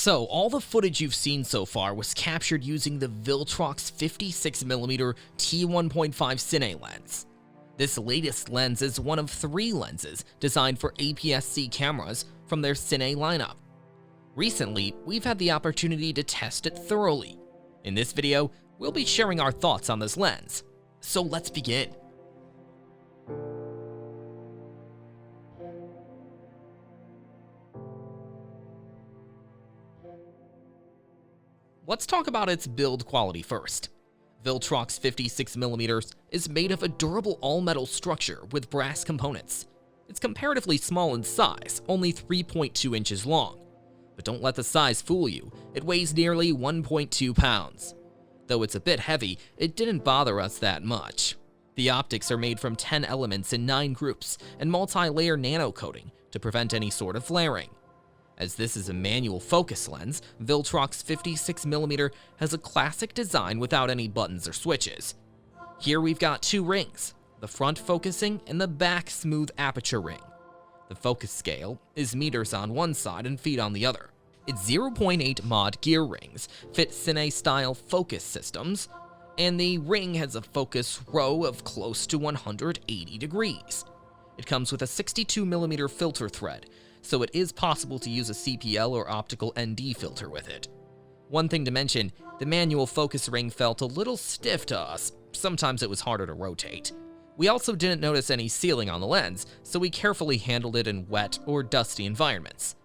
So, all the footage you've seen so far was captured using the Viltrox 56mm T1.5 Cine lens. This latest lens is one of 3 lenses designed for APS-C cameras from their Cine lineup. Recently, we've had the opportunity to test it thoroughly. In this video, we'll be sharing our thoughts on this lens. So let's begin. Let's talk about its build quality first. Viltrox 56mm is made of a durable all-metal structure with brass components. It's comparatively small in size, only 3.2 inches long. But don't let the size fool you, it weighs nearly 1.2 pounds. Though it's a bit heavy, it didn't bother us that much. The optics are made from 10 elements in 9 groups and multi-layer nano coating to prevent any sort of flaring. As this is a manual focus lens, Viltrox 56mm has a classic design without any buttons or switches. Here we've got 2 rings, the front focusing and the back smooth aperture ring. The focus scale is meters on one side and feet on the other. Its 0.8 mod gear rings fit cine-style focus systems, and the ring has a focus row of close to 180 degrees. It comes with a 62mm filter thread, so it is possible to use a CPL or optical ND filter with it. One thing to mention, the manual focus ring felt a little stiff to us. Sometimes it was harder to rotate. We also didn't notice any sealing on the lens, so we carefully handled it in wet or dusty environments.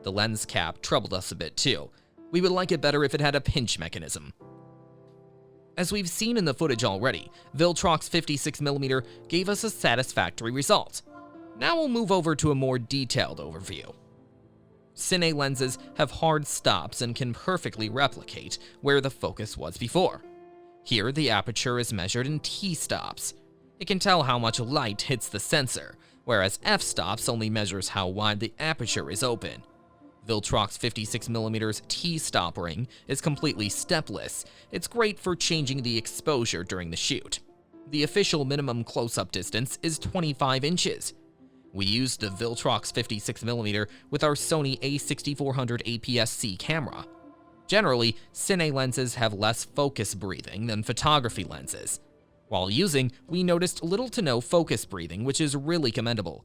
The lens cap troubled us a bit too. We would like it better if it had a pinch mechanism. As we've seen in the footage already, Viltrox 56mm gave us a satisfactory result. Now we'll move over to a more detailed overview. Cine lenses have hard stops and can perfectly replicate where the focus was before. Here, the aperture is measured in T-stops. It can tell how much light hits the sensor, whereas f-stops only measures how wide the aperture is open. Viltrox 56mm T-stop ring is completely stepless. It's great for changing the exposure during the shoot. The official minimum close-up distance is 25 inches. We used the Viltrox 56mm with our Sony A6400 APS-C camera. Generally, Cine lenses have less focus breathing than photography lenses. While using, we noticed little to no focus breathing, which is really commendable.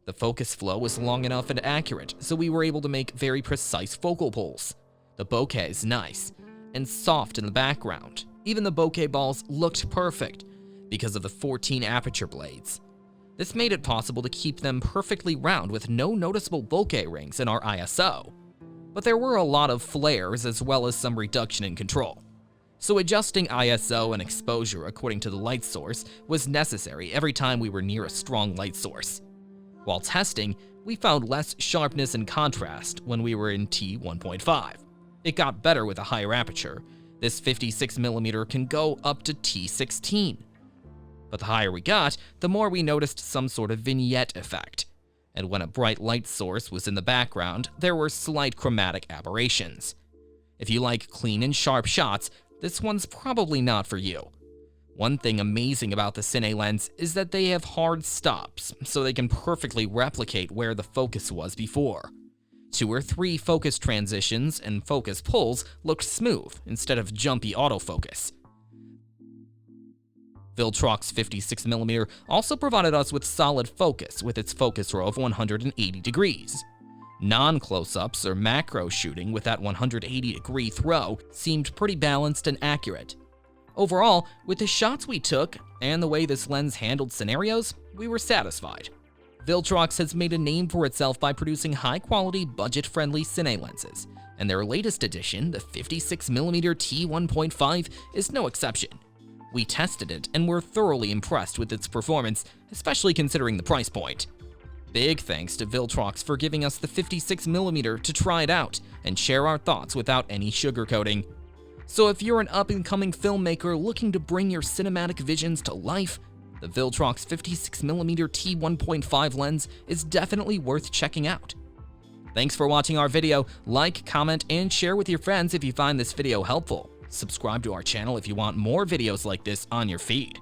The focus flow was long enough and accurate, so we were able to make very precise focal pulls. The bokeh is nice and soft in the background. Even the bokeh balls looked perfect because of the 14 aperture blades. This made it possible to keep them perfectly round with no noticeable bokeh rings in our ISO. But there were a lot of flares as well as some reduction in control. So adjusting ISO and exposure according to the light source was necessary every time we were near a strong light source. While testing, we found less sharpness and contrast when we were in T1.5. It got better with a higher aperture. This 56mm can go up to T16. But the higher we got, the more we noticed some sort of vignette effect. And when a bright light source was in the background, there were slight chromatic aberrations. If you like clean and sharp shots, this one's probably not for you. One thing amazing about the Cine lens is that they have hard stops, so they can perfectly replicate where the focus was before. 2 or 3 focus transitions and focus pulls looked smooth instead of jumpy autofocus. Viltrox 56mm also provided us with solid focus with its focus row of 180 degrees. Non-close-ups or macro shooting with that 180-degree throw seemed pretty balanced and accurate. Overall, with the shots we took and the way this lens handled scenarios, we were satisfied. Viltrox has made a name for itself by producing high-quality, budget-friendly Cine lenses, and their latest edition, the 56mm T1.5, is no exception. We tested it and were thoroughly impressed with its performance, especially considering the price point. Big thanks to Viltrox for giving us the 56mm to try it out and share our thoughts without any sugarcoating. So if you're an up-and-coming filmmaker looking to bring your cinematic visions to life, the Viltrox 56mm T1.5 lens is definitely worth checking out. Thanks for watching our video. Like, comment, and share with your friends if you find this video helpful. Subscribe to our channel if you want more videos like this on your feed.